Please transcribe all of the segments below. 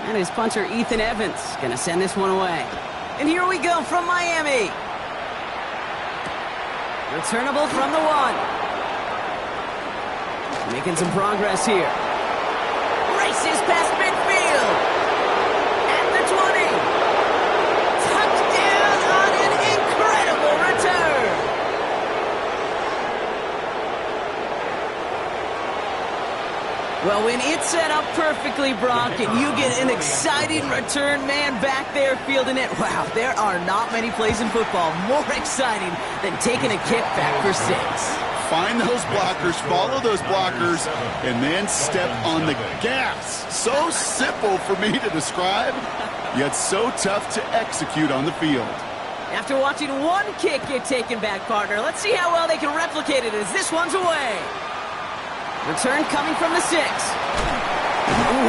And his punter, Ethan Evans, going to send this one away. And here we go from Miami. Returnable from the 1. Making some progress here. Races past midfield. At the 20. Touchdown on an incredible return. Well, when it's set up perfectly, Brock, and you get an exciting return man back there fielding it, wow, there are not many plays in football more exciting than taking a kickback for 6. Find those blockers, follow those blockers, and then step on the gas. So simple for me to describe, yet so tough to execute on the field. After watching one kick get taken back, partner, let's see how well they can replicate it as this one's away. Return coming from the 6. Ooh,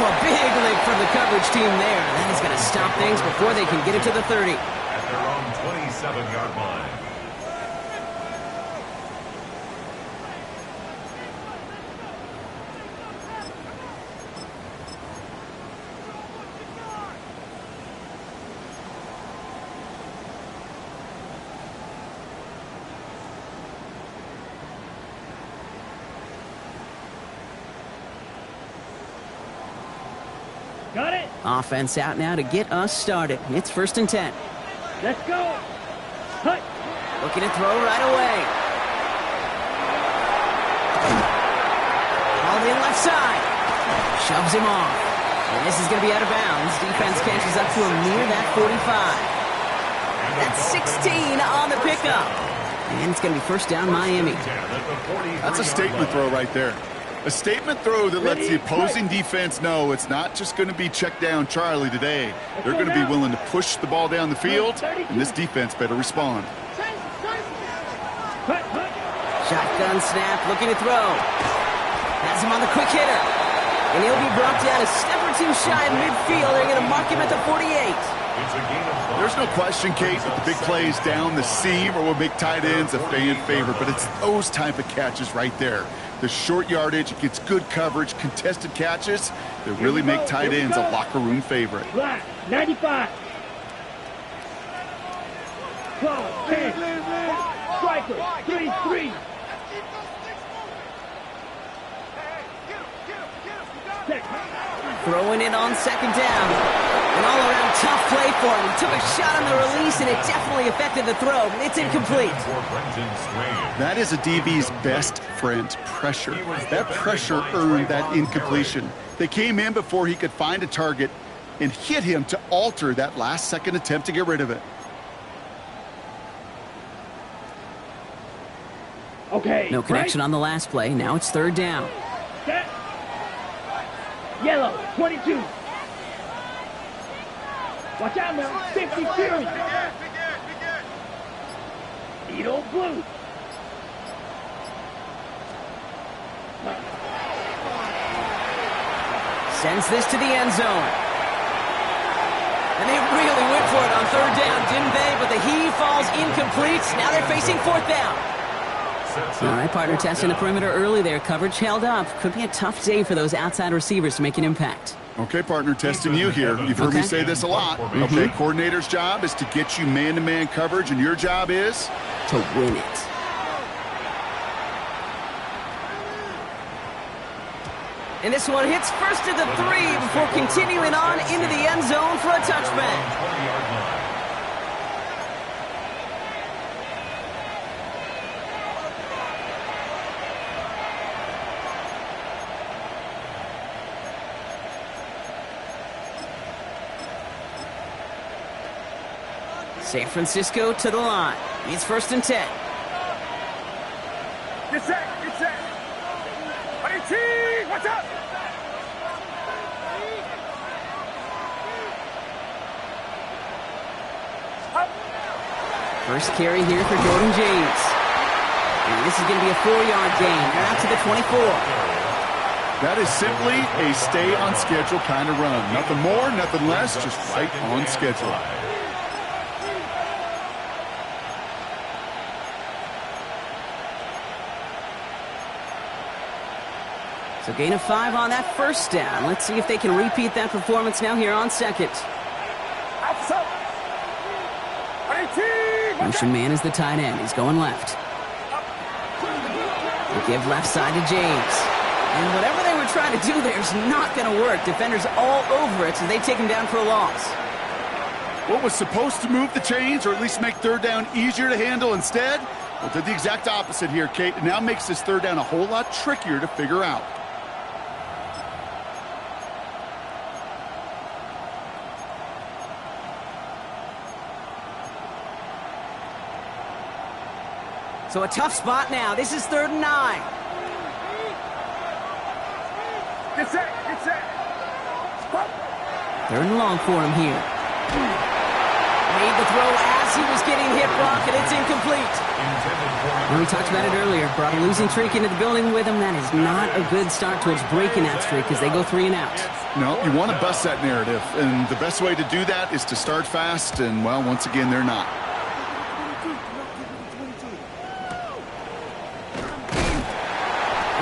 a big lick from the coverage team there. That is going to stop things before they can get it to the 30. At their own 27-yard line. Got it. Offense out now to get us started. It's 1st and 10. Let's go. Hut. Looking to throw right away. All in left side. Shoves him off. And this is going to be out of bounds. Defense catches up to him near that 45. That's 16 on the pickup. And it's going to be 1st down Miami. That's a statement throw right there. A statement throw that lets the opposing defense know it's not just going to be check down Charlie today. They're going to be willing to push the ball down the field, and this defense better respond. Shotgun snap, looking to throw. Has him on the quick hitter. And he'll be brought down a step or 2 shy of midfield. They're going to mark him at the 48. There's no question, Kate, that the big plays down the seam or will make tight ends a fan favorite, but it's those type of catches right there. The short yardage, it gets good coverage, contested catches that really make tight ends a locker room favorite. Black, 95. 12, 10. Striker, 3-3. Throwing it on 2nd down. An all-around tough play for him. He took a shot on the release, and it definitely affected the throw. It's incomplete. That is a DB's best friend, pressure. That pressure earned that incompletion. They came in before he could find a target and hit him to alter that last-second attempt to get rid of it. Okay. No connection on the last play. Now it's 3rd down. Set. Yellow, 22. Watch out now, 52. Edo blue. Sends this to the end zone. And they really went for it on 3rd down, didn't they? But the heave falls incomplete. Now they're facing 4th down. All right, partner, testing the perimeter early there. Coverage held up. Could be a tough day for those outside receivers to make an impact. Okay, partner, testing you here. You've heard me say this a lot. Okay, coordinator's job is to get you man-to-man coverage, and your job is? To win it. And this one hits first at the 3 before continuing on into the end zone for a touchback. San Francisco to the line. It's 1st and 10. Get set, get set. Watch out. First carry here for Jordan James. And this is going to be a 4-yard gain. They're out to the 24. That is simply a stay-on-schedule kind of run. Nothing more, nothing less, just right on schedule. So gain of 5 on that first down. Let's see if they can repeat that performance now here on second. Motion man is the tight end. He's going left. They give left side to James. And whatever they were trying to do there is not going to work. Defenders all over it, so they take him down for a loss. What was supposed to move the chains, or at least make third down easier to handle instead? Well, did the exact opposite here, Kate. It now makes this third down a whole lot trickier to figure out. So a tough spot now. This is 3rd and 9. Get set, get set. 3rd and long for him here. Made the throw as he was getting hit, Brock, and it's incomplete. Well, we talked about it earlier. Brought a losing streak into the building with him. That is not a good start towards breaking that streak as they go 3 and out. No, you want to bust that narrative, and the best way to do that is to start fast, and, well, once again, they're not.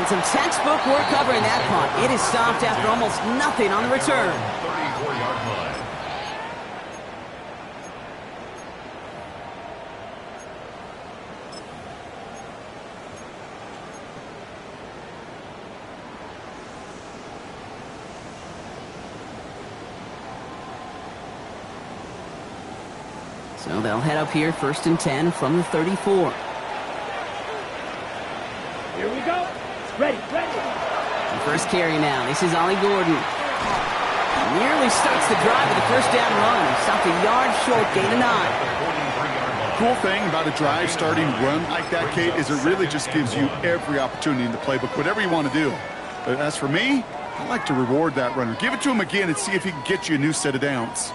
And some textbook work covering that punt. It is stopped after almost nothing on the return. 34-yard line. So they'll head up here 1st and 10 from the 34. Here we go. Ready, ready. The first carry now. This is Ollie Gordon. Nearly starts the drive with the first down run. Stopped a yard short, gain of 9. Cool thing about a drive starting run like that, Kate, is it really just gives you every opportunity in the playbook, whatever you want to do. But as for me, I like to reward that runner. Give it to him again and see if he can get you a new set of downs.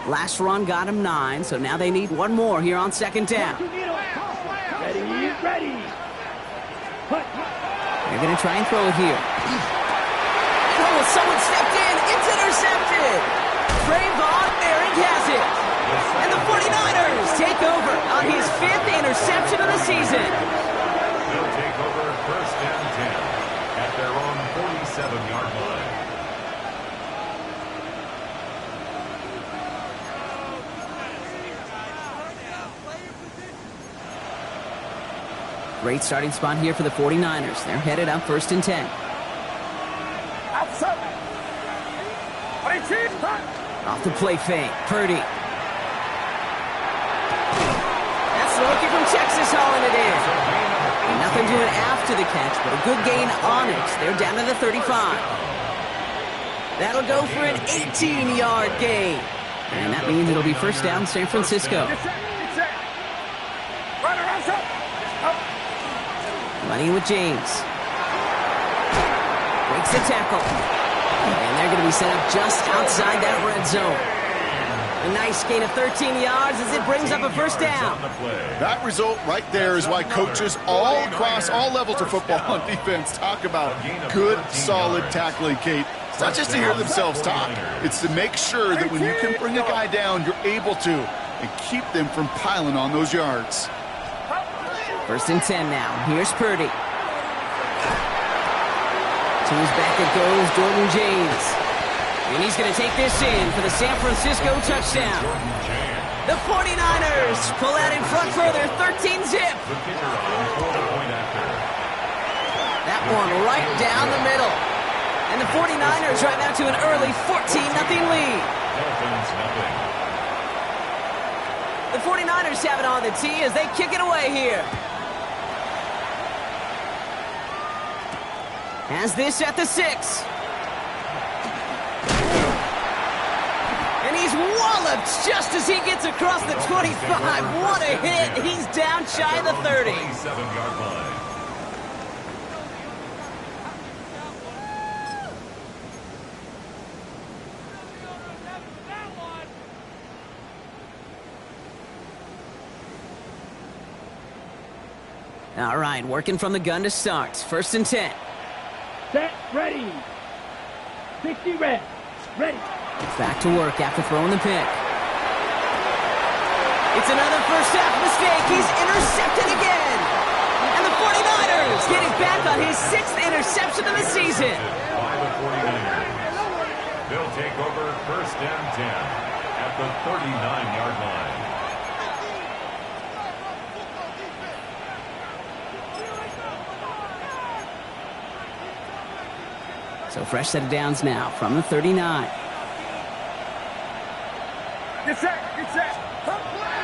Last run got him 9, so now they need one more here on 2nd down. Ready, ready. They're going to try and throw it here. Oh, someone stepped in. It's intercepted. Trayvon Merrick has it. And the 49ers take over on his 5th interception of the season. They'll take over 1st and 10 at their own 47-yard line. Great starting spot here for the 49ers. They're headed up 1st and 10. Off the play fake. Purdy. That's the rookie from Texas hauling it in. And nothing doing after the catch, but a good gain on it. They're down to the 35. That'll go for an 18-yard gain. And that means it'll be 1st down San Francisco. Running with James. Breaks the tackle. And they're going to be set up just outside that red zone. A nice gain of 13 yards as it brings up a 1st down. That result right there is why coaches all across all levels of football on defense talk about good, solid tackling, Kate. It's not just to hear themselves talk. It's to make sure that when you can bring a guy down, you're able to, and keep them from piling on those yards. 1st and 10 now. Here's Purdy. To his back it goes, Jordan James. And he's going to take this in for the San Francisco touchdown. The 49ers pull out in front further, 13-zip. That one right down the middle. And the 49ers drive out to an early 14-0 lead. The 49ers have it on the tee as they kick it away here. Has this at the 6. And he's walloped just as he gets across the 25. What a hit. He's down shy of the 30. 27-yard line. All right, working from the gun to start. 1st and 10. Set, ready. 60 red. Ready. Back to work after throwing the pick. It's another first half mistake. He's intercepted again. And the He's getting back on his 6th interception of the season. By the 49ers. They'll take over 1st and 10 at the 39-yard line. So fresh set of downs now from the 39. Get set.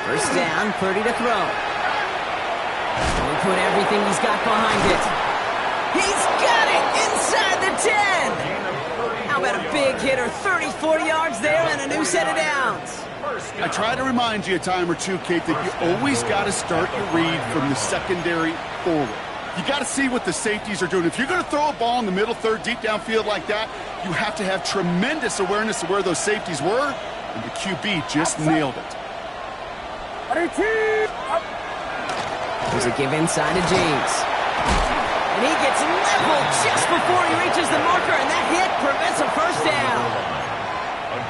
First down, Purdy to throw. He put everything he's got behind it. He's got it inside the 10. How about a big hitter, 34 yards there and a new set of downs. I try to remind you a time or two, Kate, that you always got to start your read from the secondary forward. You got to see what the safeties are doing. If you're going to throw a ball in the middle third, deep downfield like that, you have to have tremendous awareness of where those safeties were, and the QB just nailed it. There's a give inside to James. And he gets leveled just before he reaches the marker, and that hit prevents a first down.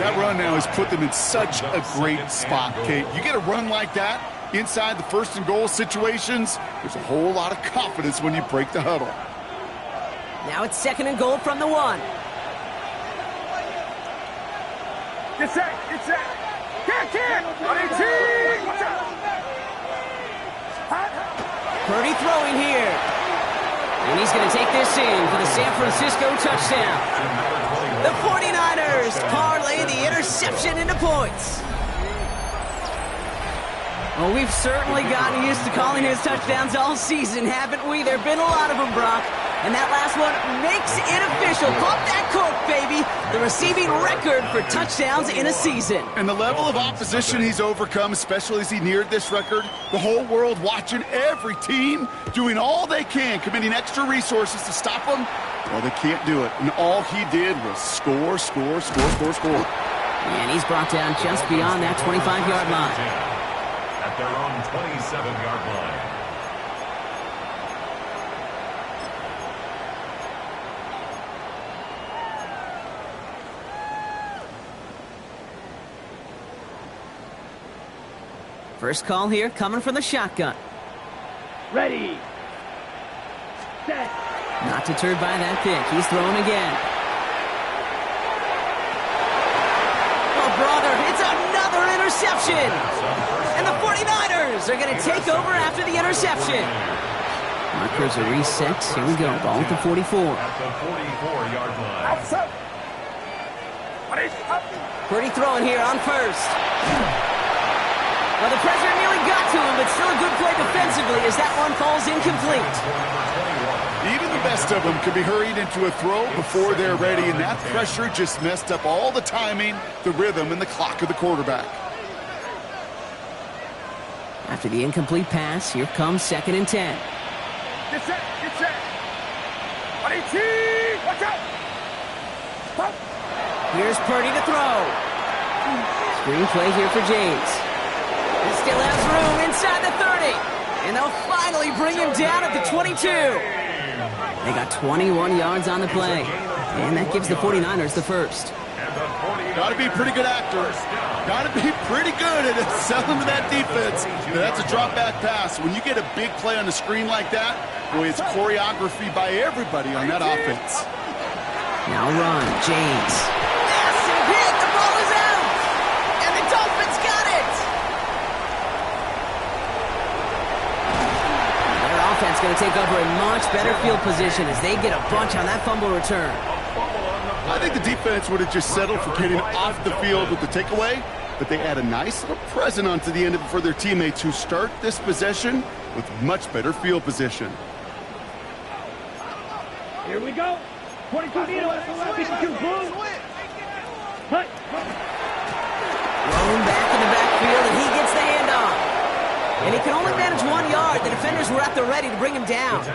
That run now has put them in such a great spot, Kate. You get a run like that inside the 1st and goal situations, there's a whole lot of confidence when you break the huddle. Now it's 2nd and goal from the 1. Get set. Purdy throwing here. And he's going to take this in for the San Francisco touchdown. The 49ers parlay the interception into points. Well, we've certainly gotten used to calling his touchdowns all season, haven't we? There have been a lot of them, Brock. And that last one makes it official. Pop that cork, baby. The receiving record for touchdowns in a season. And the level of opposition he's overcome, especially as he neared this record, the whole world watching, every team doing all they can, committing extra resources to stop him. Well, they can't do it. And all he did was score. And he's brought down just beyond that 25-yard line. At their own 27-yard line. First call here coming from the shotgun. Ready. Set. Not deterred by that pick. He's throwing again. Oh, brother, it's another interception. And the 49ers are going to take over after the interception. Markers are reset. Here we go. Ball at the 44. At the 44-yard line. Purdy throwing here on first. Well, the pressure nearly got to him, but still a good play defensively as that one falls incomplete. Even the best of them could be hurried into a throw before they're ready, and that pressure just messed up all the timing, the rhythm, and the clock of the quarterback. After the incomplete pass, here comes 2nd and 10. Get set. Watch out. Pop. Here's Purdy to throw. Screen play here for James. He still has room inside the 30. And they'll finally bring him down at the 22. They got 21 yards on the play. And that gives the 49ers the first. Got to be a pretty good actor. Got to be pretty good at selling to that defense. Now, that's a drop back pass. When you get a big play on the screen like that, boy, it's choreography by everybody on that offense. Now run, James. Massive hit, the ball is out! And the Dolphins got it! Their offense going to take over a much better field position as they get a bunch on that fumble return. I think the defense would have just settled for getting off the field with the takeaway, but they add a nice little present onto the end of it for their teammates who start this possession with much better field position. Here we go. 22 meters. 52 blue. Hut. Thrown back in the backfield, and he gets the handoff. And he can only manage 1 yard. The defenders were at the ready to bring him down.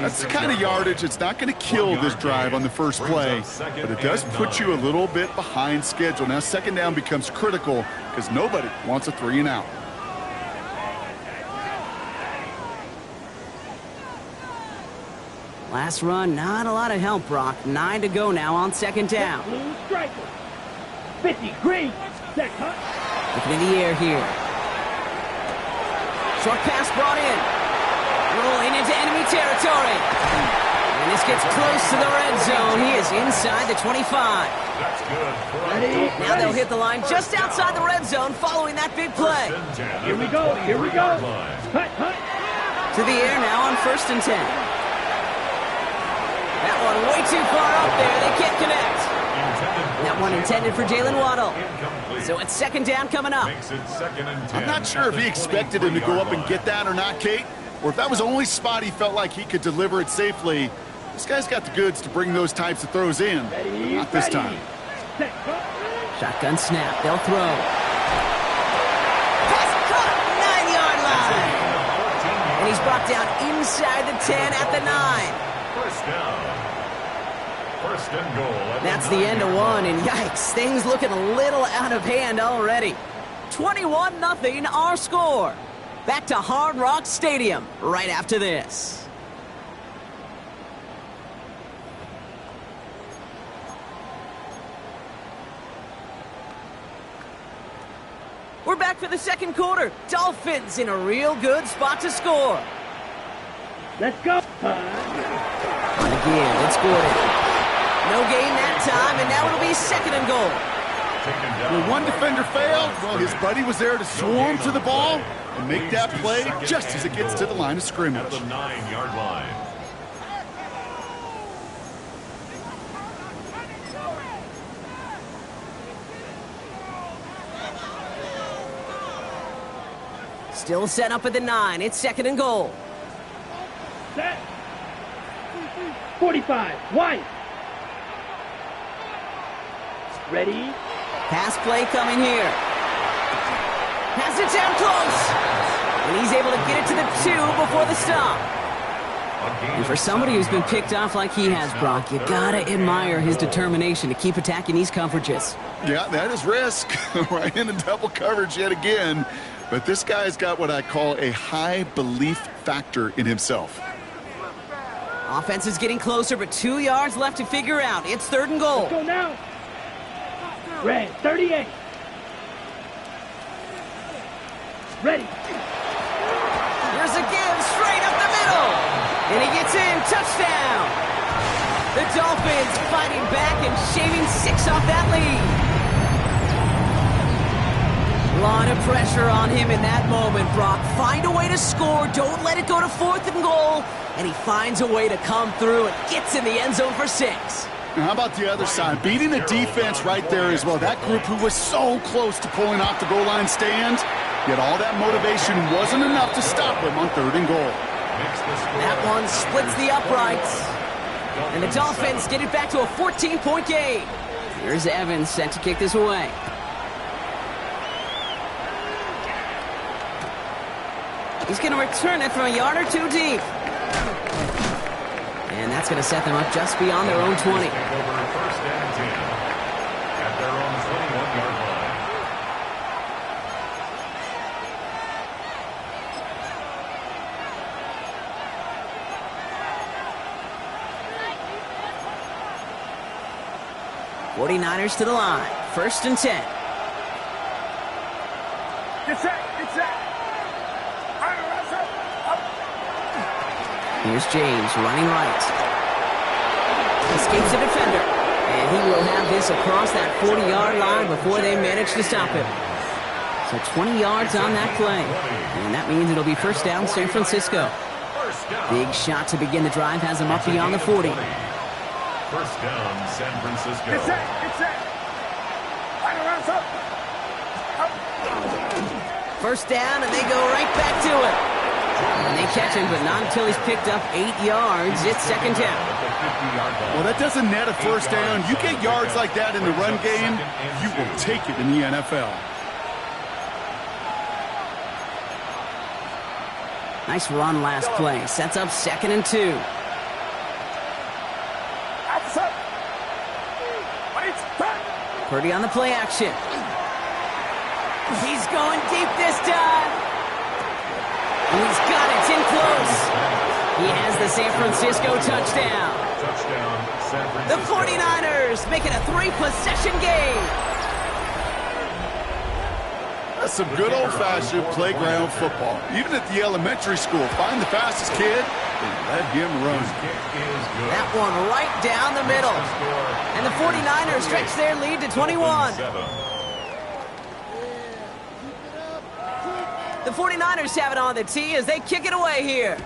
That's the kind of yardage that's not going to kill this drive on the first play, but it does put you a little bit behind schedule. Now 2nd down becomes critical because nobody wants a 3 and out. Last run, not a lot of help, Brock. 9 to go now on 2nd down. Blue striker. 50 green. Set cut. Looking in the air here. Short pass brought in. Rolling into enemy territory. And this gets close to the red zone. He is inside the 25. That's good. Now they'll hit the line just outside the red zone following that big play. Here we go. Here we go. Hut, hut. To the air now on 1st and 10. That one way too far up there. They can't connect. That one intended for Jalen Waddle. So it's 2nd down coming up. Makes it 2nd and 10. I'm not sure if he expected him to go up and get that or not, Kate, or if that was the only spot he felt like he could deliver it safely. This guy's got the goods to bring those types of throws in. Not this time. Set, go. Shotgun snap. They'll throw. Pass caught. 9-yard line. And he's brought down inside the 10 at the 9. First down. First and goal. That's the end of one, and yikes, things looking a little out of hand already. 21-0 our score. Back to Hard Rock Stadium right after this. We're back for the 2nd quarter. Dolphins in a real good spot to score. Let's go. Again, it's Gordon. No gain that time, and now it'll be 2nd and goal. When one defender failed, well, his buddy was there to swarm to the ball and make that play just as it gets to the line of scrimmage. At the 9-yard line. Still set up at the 9. It's 2nd and goal. Set. 45. White. Ready. Pass play coming here. Has it down close. And he's able to get it to the 2 before the stop. And for somebody who's been picked off like he has, Brock, you gotta admire his determination to keep attacking these coverages. Yeah, that is risk. Right into double coverage yet again. But this guy's got what I call a high belief factor in himself. Offense is getting closer, but 2 yards left to figure out. It's 3rd and goal. Let's go now. Red. 38. Ready. Here's a give straight up the middle. And he gets in. Touchdown. The Dolphins fighting back and shaving 6 off that lead. A lot of pressure on him in that moment, Brock. Find a way to score. Don't let it go to 4th and goal. And he finds a way to come through and gets in the end zone for 6. Now, how about the other side? Beating the defense right there as well. That group who was so close to pulling off the goal line stand, yet all that motivation wasn't enough to stop him on 3rd and goal. That one splits the uprights. And the Dolphins get it back to a 14-point game. Here's Evans set to kick this away. He's going to return it from a yard or 2 deep. And that's going to set them up just beyond their own 20. Over 1st and 10 at their own 21-yard line. '49ers to the line. 1st and 10. Get set. Get set. Here's James running right. Escapes the defender. And he will have this across that 40-yard line before they manage to stop him. So 20 yards on that play. And that means it'll be 1st down San Francisco. Big shot to begin the drive has him up beyond the 40. 1st down San Francisco. Get set. Get set. First down, and they go right back to it. And they catch him, but not until he's picked up 8 yards. It's 2nd down. Well, that doesn't net a 1st down. You get yards like that in the run game, you will take it in the NFL. Nice run last play. Sets up 2nd and 2. Purdy on the play action. He's going deep this time. And he's got it. It's in close. He has the San Francisco touchdown. Touchdown, San The Francisco. 49ers make it a 3-possession game. some good old-fashioned playground football. Even at the elementary school, find the fastest kid and let him run. That one right down the middle. And the 49ers stretch their lead to 21. The 49ers have it on the tee as they kick it away here.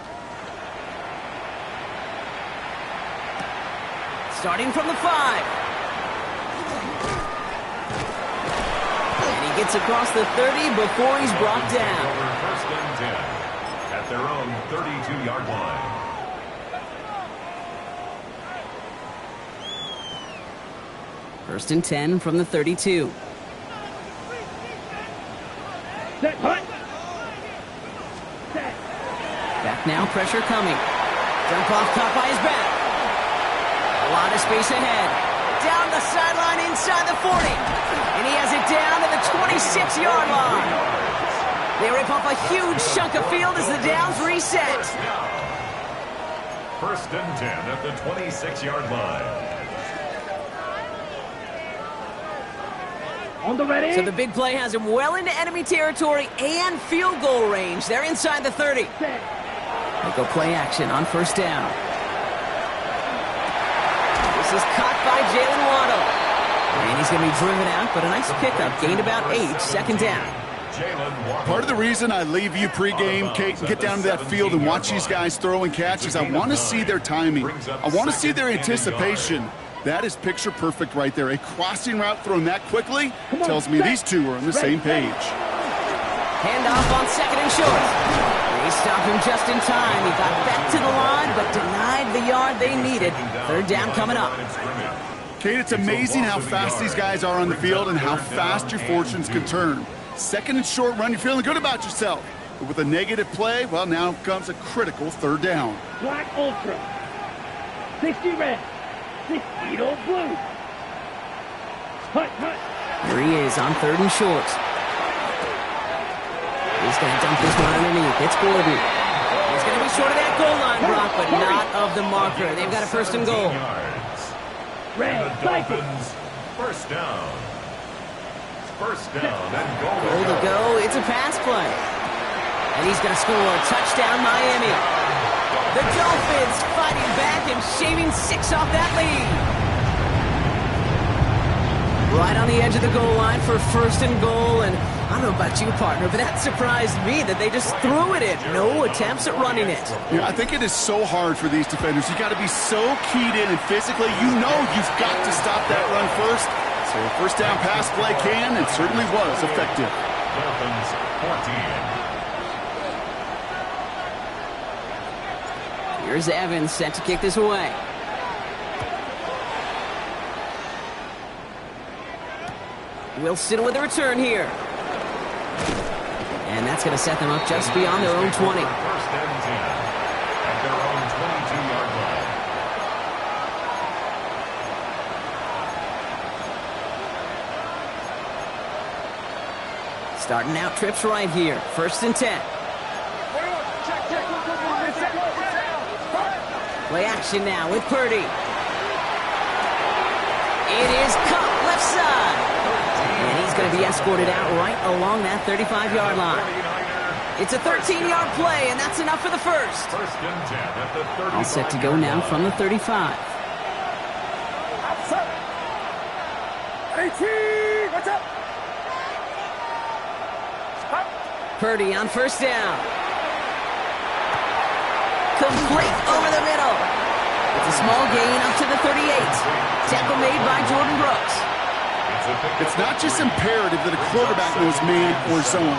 Starting from the 5. And he gets across the 30 before he's brought down. First and 10 at their own 32-yard line. First and 10 from the 32. Set, punt. Set. Back now, pressure coming. Dump off caught by his back. A lot of space ahead. Down the sideline inside the 40. And he has it down to the 26-yard line. They rip off a huge chunk of field as the downs reset. First and 10 at the 26-yard line. On the ready. So the big play has him well into enemy territory and field goal range. They're inside the 30. Set. They go play action on first down. This is caught by Jalen Waddle. And he's going to be driven out, but a nice pickup. Gained about 8, second down. Part of the reason I leave you pregame, Kate, and get down to that field and watch these guys throw and catch is I want to see their timing. I want to see their anticipation. That is picture perfect right there. A crossing route thrown that quickly tells me these two are on the same page. Handoff on second and short. They stopped him just in time. He got back to the line, but denied the yard they needed. Third down coming up. Kate, it's amazing how fast these guys are on the field and how fast your fortunes can turn. Second and short run, you're feeling good about yourself. But with a negative play, well, now comes a critical third down. Black Ultra. 60 red. 60 blue. Hut, hut. Here he is on third and short. He's going to dump this one underneath. It's Gordon. He's going to be short of that goal line, Brock, but not of the marker. They've got a first and goal. Red. Dolphins, first down. First down and goal. Goal to go. It's a pass play. And he's going to score a touchdown, Miami. The Dolphins fighting back and shaving 6 off that lead. Right on the edge of the goal line for first and goal. And I don't know about you, partner, but that surprised me that they just threw it in. No attempts at running it. Yeah, I think it is so hard for these defenders. You got to be so keyed in and physically, you know you've got to stop that run first. So a first down pass play can and certainly was effective. Dolphins 14. Here's Evans set to kick this away. Wilson with a return here. And that's going to set them up just beyond their own 20. First and 10 at their own 22-yard line. Starting out trips right here. First and 10. Play action now with Purdy. It is caught left side. And he's going to be escorted out right along that 35-yard line. It's a 13-yard play, and that's enough for the first. First and 10 at the 35. All set to go now from the 35. What's up? Purdy on first down. Complete over the middle. It's a small gain up to the 38. Tackle made by Jordan Brooks. It's not just imperative that a quarterback knows man or zone.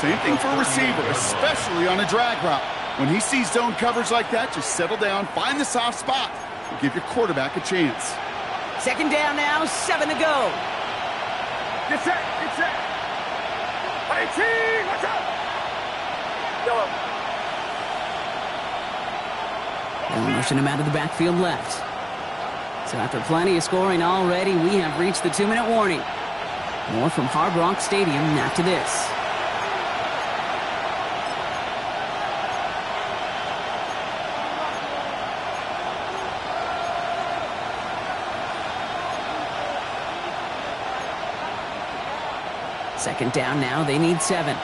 Same thing for a receiver, especially on a drag route. When he sees zone coverage like that, just settle down, find the soft spot, and give your quarterback a chance. Second down now, 7 to go. Get set, get set. Hey, team, what's up? Yellow. They'll motion him out of the backfield left. So after plenty of scoring already, we have reached the 2-minute warning. More from Hard Rock Stadium after this. Second down now. They need 7.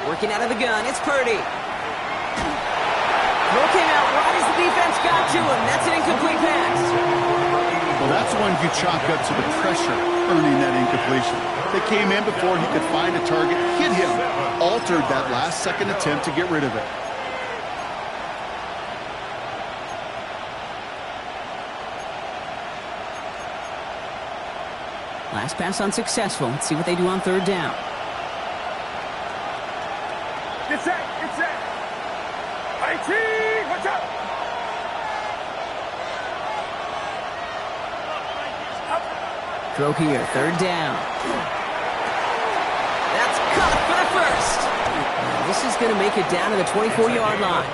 Working out of the gun. It's Purdy. Throw came out right as the defense got to him. That's an incomplete pass. Well, that's one you chalk up to the pressure earning that incompletion. They came in before he could find a target, hit him, altered that last-second attempt to get rid of it. Last pass unsuccessful. Let's see what they do on third down. Get set, get set. IT, watch out. Throw here, third down. That's caught for the first. Now, this is going to make it down to the 24-yard line.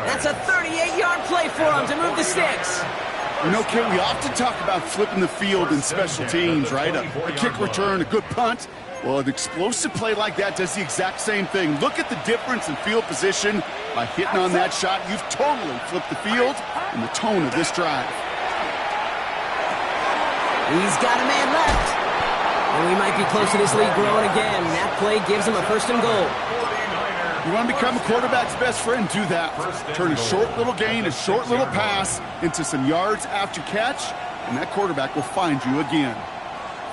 That's a 38-yard play for him to move the sticks. You know, Kit, we often talk about flipping the field in special teams, right? A kick return, a good punt. Well, an explosive play like that does the exact same thing. Look at the difference in field position. By hitting on that shot, you've totally flipped the field and the tone of this drive. He's got a man left. And we might be close to this lead growing again. That play gives him a first and goal. You want to become a quarterback's best friend, do that. Turn a short little gain, a short little pass into some yards after catch, and that quarterback will find you again.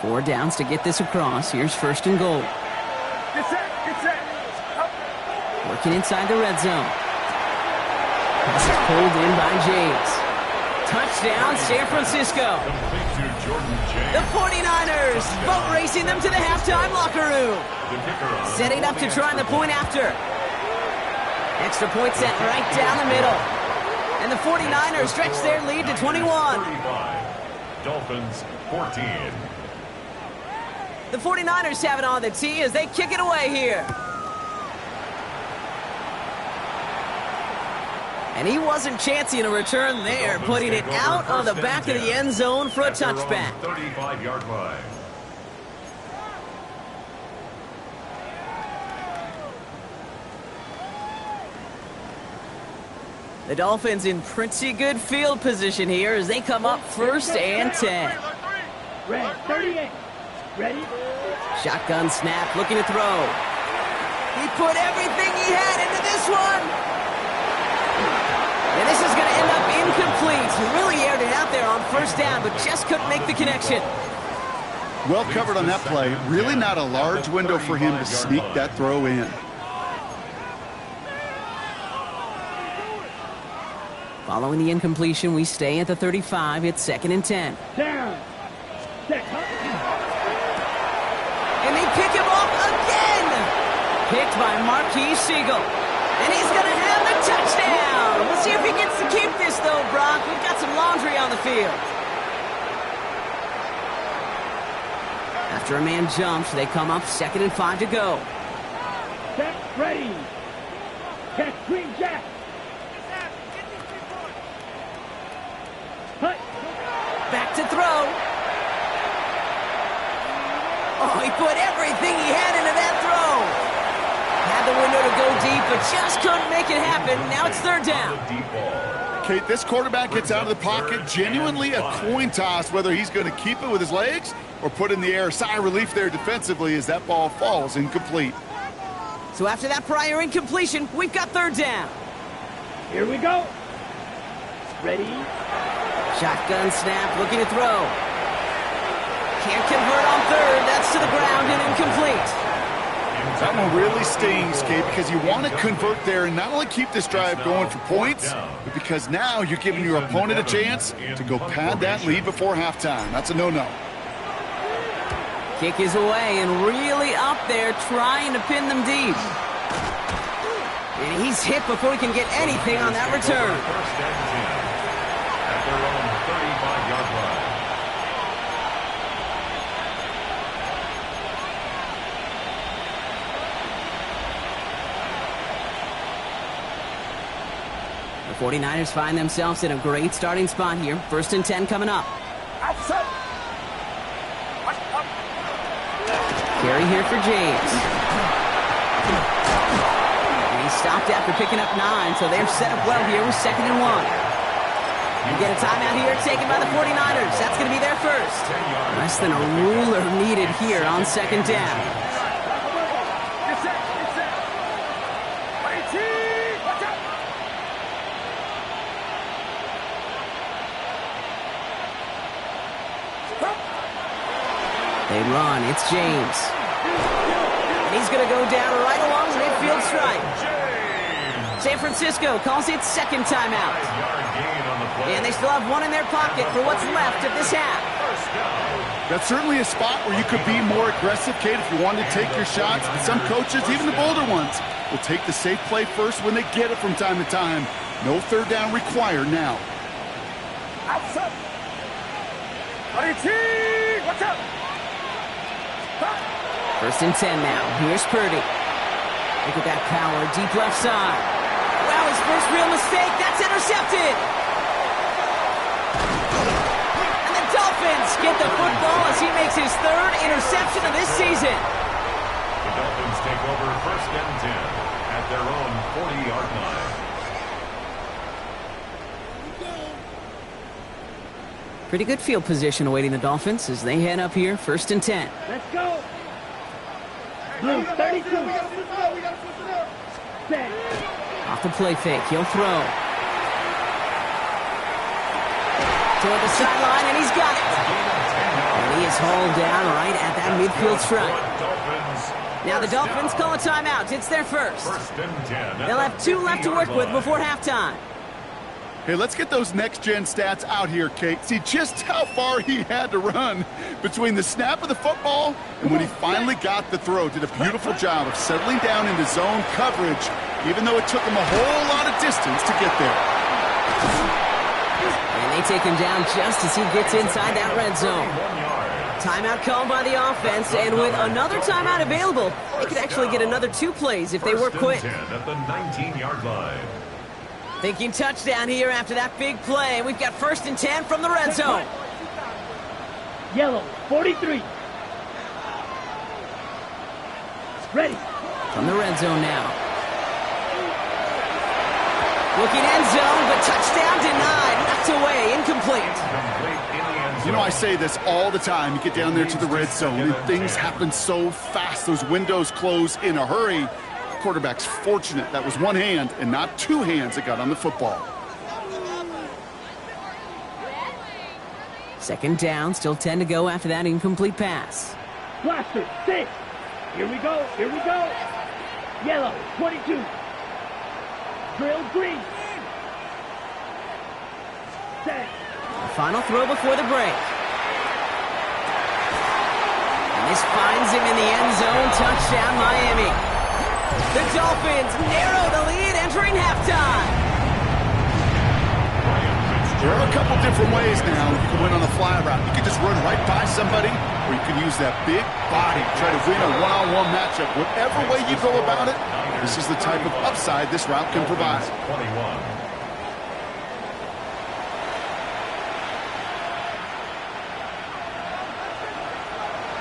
4 downs to get this across. Here's first and goal. Get set, get set. Working inside the red zone. This is pulled in by James. Touchdown, San Francisco. The 49ers boat racing them to the halftime locker room. Setting up to try the point after. Extra point set right down the middle. And the 49ers stretch their lead to 21. Dolphins 14. The 49ers have it on the tee as they kick it away here. And he wasn't chancing a return there, putting it out on the back of the end zone for a touchback. 35-yard line. The Dolphins in pretty good field position here as they come up first and 10. Red, 38. Ready? Shotgun snap, looking to throw. He put everything he had into this one. And this is going to end up incomplete. He really aired it out there on first down, but just couldn't make the connection. Well covered on that play. Really not a large window for him to sneak that throw in. Following the incompletion, we stay at the 35. It's 2nd and 10. Down. Set. And they pick him off again. Picked by Marquise Siegel. And he's going to have the touchdown. We'll see if he gets to keep this, though, Brock. We've got some laundry on the field. After a man jumps, they come up 2nd and 5 to go. Set. Ready. Catch Green Jack. Back to throw. Oh, he put everything he had into that throw. Had the window to go deep, but just couldn't make it happen. Now it's 3rd down. Kate, this quarterback gets out of the pocket, genuinely a coin toss, whether he's going to keep it with his legs or put in the air. Sigh of relief there defensively as that ball falls incomplete. So after that prior incompletion, we've got 3rd down. Here we go. Ready? Shotgun snap, looking to throw. Can't convert on 3rd. That's to the ground and incomplete. That one really stings, Kate, because you want to convert there and not only keep this drive going for points, but because now you're giving your opponent a chance to go pad that lead before halftime. That's a no-no. Kick is away and really up there trying to pin them deep. And he's hit before he can get anything on that return. First and 10 at their own 35-yard line. The 49ers find themselves in a great starting spot here. 1st and 10 coming up. Carry here for James. He stopped after picking up 9, so they're set up well here with 2nd and 1. You get a timeout here taken by the 49ers. That's going to be their first. Less than a ruler needed here on 2nd down. They run. It's James. And he's going to go down right along the midfield stripe. San Francisco calls it 2nd timeout. And they still have 1 in their pocket for what's left of this half. That's certainly a spot where you could be more aggressive, Kate, if you wanted to take your shots. But some coaches, even the bolder ones, will take the safe play first when they get it from time to time. No 3rd down required now. Outside. What's up? 1st and 10 now. Here's Purdy. Look at that power, deep left side. Wow, his first real mistake. That's intercepted. And the Dolphins get the football as he makes his 3rd interception of this season. The Dolphins take over 1st and 10 at their own 40-yard line. Pretty good field position awaiting the Dolphins as they head up here, 1st and 10. Let's go. Blue, 32. Set. Off the play fake, he'll throw. Toward the sideline, and he's got it. And he is hauled down right at that midfield stripe. Now the Dolphins call a timeout. It's their first. They'll have 2 left to work with before halftime. Hey, let's get those next-gen stats out here, Kate. See just how far he had to run between the snap of the football and when he finally got the throw. Did a beautiful job of settling down into zone coverage, even though it took him a whole lot of distance to get there. And they take him down just as he gets inside that red zone. Timeout called by the offense, and with another timeout available, they could actually get another 2 plays if they work quick. At the 19-yard line. Thinking touchdown here after that big play. We've got 1st and 10 from the red zone. Yellow, 43. Ready. From the red zone now. Looking end zone, but touchdown denied. Knocked away, incomplete. You know, I say this all the time. You get down there to the red zone, and things happen so fast. Those windows close in a hurry. Quarterback's fortunate that was 1 hand and not 2 hands that got on the football. 2nd down, still 10 to go after that incomplete pass. Blaster, 6. Here we go. Yellow, 22. Drill green. Set. Final throw before the break. And this finds him in the end zone. Touchdown, Miami. The Dolphins narrow the lead entering halftime. There are a couple different ways now you can win on a fly route. You can just run right by somebody, or you can use that big body to try to win a one-on-one matchup. Whatever way you go about it, this is the type of upside this route can provide. 21.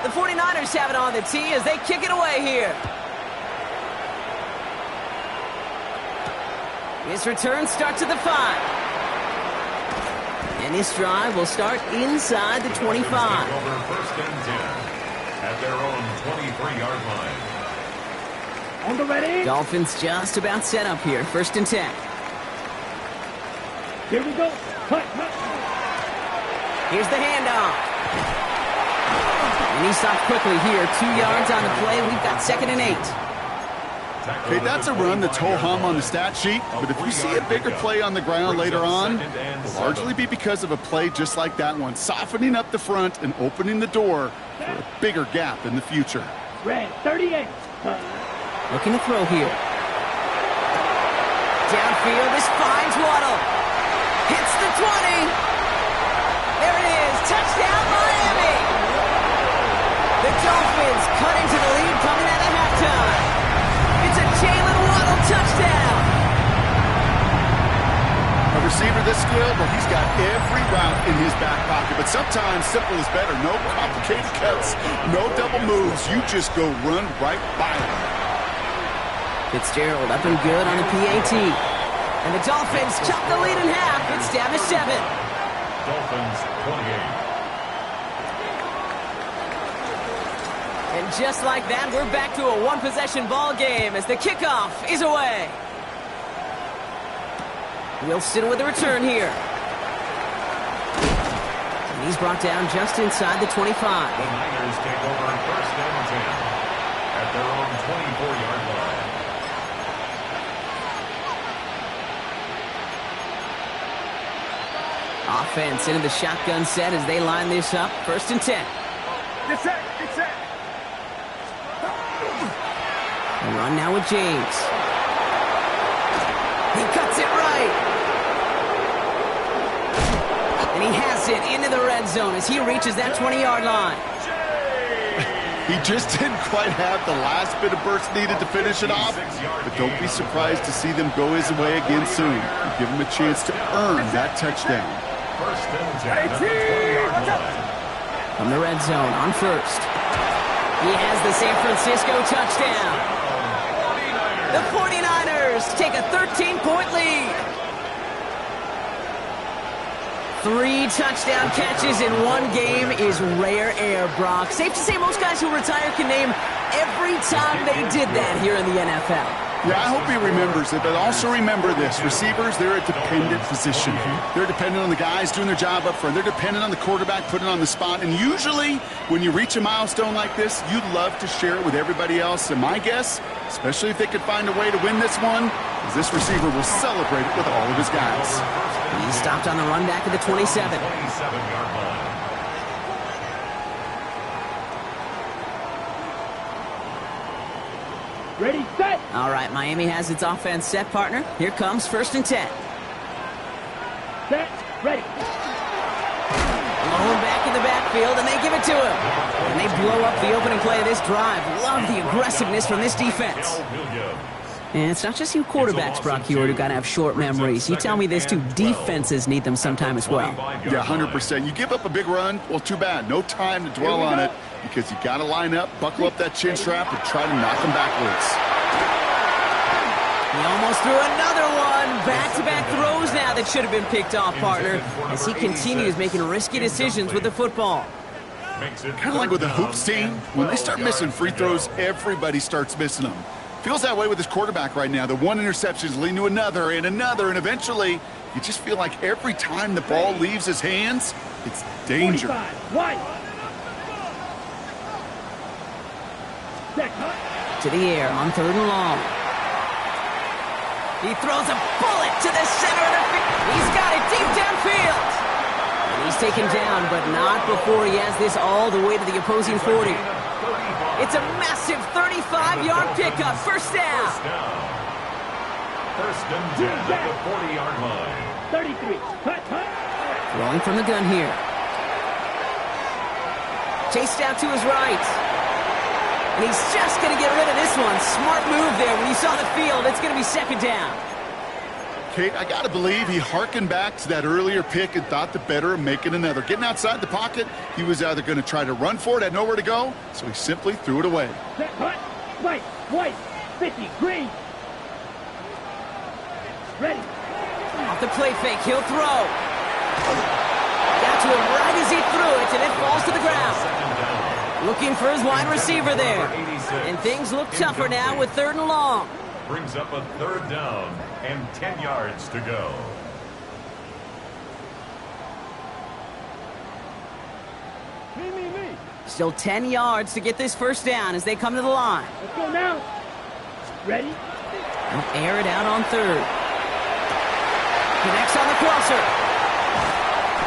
The 49ers have it on the tee as they kick it away here. His return starts at the 5. And this drive will start inside the 25. Over 1st and 10 at their own 23-yard line. On the ready. Dolphins just about set up here. 1st and 10. Here we go. Cut. Here's the handoff. And he stopped quickly here. 2 yards on the play. We've got 2nd and 8. Okay, that's a run that's ho-hum on the stat sheet, but if you see a bigger play on the ground later on, it'll largely be because of a play just like that one, softening up the front and opening the door for a bigger gap in the future. Red, 38. Looking to throw here. Downfield, this finds Waddle. Hits the 20. There it is, touchdown Miami. The Dolphins cut into the lead coming out of halftime. It's a Jalen Waddle touchdown. A receiver this skilled, well, he's got every route in his back pocket, but sometimes simple is better. No complicated cuts, no double moves. You just go run right by him. Fitzgerald up and good on the PAT. And the Dolphins chop the lead in half. It's down to 7. Dolphins 28. And just like that, we're back to a one-possession ball game as the kickoff is away. Wilson with the return here. And he's brought down just inside the 25. The Niners take over first and 10 at their own 24-yard line. Offense into the shotgun set as they line this up. First and 10. Get set. Get set. And run now with James. He cuts it right. And he has it into the red zone as he reaches that 20-yard line. He just didn't quite have the last bit of burst needed to finish it off, but don't be surprised to see them go his way again soon. Give him a chance to earn that touchdown. First and 10 at the 20-yard line. From the red zone on first. He has the San Francisco touchdown. The 49ers take a 13-point lead. 3 touchdown catches in one game is rare air, Brock. Safe to say most guys who retire can name every time they did that here in the NFL. Yeah, I hope he remembers it, but also remember this. Receivers, they're a dependent position. They're dependent on the guys doing their job up front. They're dependent on the quarterback putting on the spot. And usually, when you reach a milestone like this, you'd love to share it with everybody else. And my guess, especially if they could find a way to win this one, is this receiver will celebrate it with all of his guys. He stopped on the run back at the 27. 27-yard line. Ready, set. All right, Miami has its offense set, partner. Here comes first and 10. Set. Ready. Blown back in the backfield, and they give it to him. And they blow up the opening play of this drive. Love the aggressiveness from this defense. And it's not just you quarterbacks, Brock Hewitt, who got to have short memories. You tell me this too, defenses need them sometime as well. Yeah, 100%. You give up a big run, well, too bad. No time to dwell on it because you got to line up, buckle up that chin strap, and try to knock them backwards. He almost threw another one. Back-to-back throws now that should have been picked off, partner, as he continues making risky decisions with the football. Kind of like with the hoops team. When they start missing free throws, everybody starts missing them. Feels that way with his quarterback right now. The one interception is leading to another, and eventually you just feel like every time the ball leaves his hands, it's danger. 45. Wide. Set. To the air on 3rd and long. He throws a bullet to the center of the field. He's got it deep downfield. And he's taken down, but not before he has this all the way to the opposing 40. It's a massive 35-yard pickup. First down. First and 10 at the 40-yard line. 33. Cut. Throwing from the gun here. Chased out to his right. And he's just going to get rid of this one. Smart move there. When you saw the field, it's going to be second down. Kate, I got to believe he hearkened back to that earlier pick and thought the better of making another. Getting outside the pocket, he was either going to try to run for it, had nowhere to go, so he simply threw it away. Set. Cut. Right. White. 50. Green. Ready. Off the play fake, he'll throw. Got to him right as he threw it, and it falls to the ground. Looking for his wide receiver there. And things look tougher now with 3rd and long. Brings up a 3rd down and 10 yards to go. Me. Still 10 yards to get this first down as they come to the line. Let's go now. Ready. They'll air it out on 3rd. Connects on the crosser.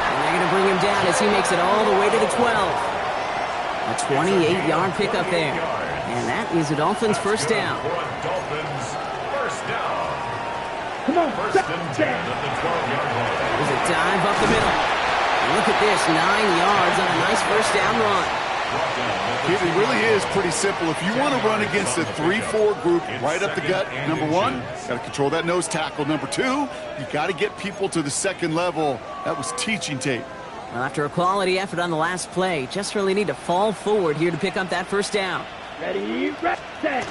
And they're going to bring him down as he makes it all the way to the 12. A 28-yard pickup there. And that is a Dolphins first down. Dolphins first down. Come on. First and 10 at the 12-yard line. There's a dive up the middle. And look at this, 9 yards on a nice first down run. It really is pretty simple. If you want to run against a 3-4 group right up the gut, number one, got to control that nose tackle. Number two, you got to get people to the second level. That was teaching tape. Well, after a quality effort on the last play, just really need to fall forward here to pick up that first down. Ready. Set.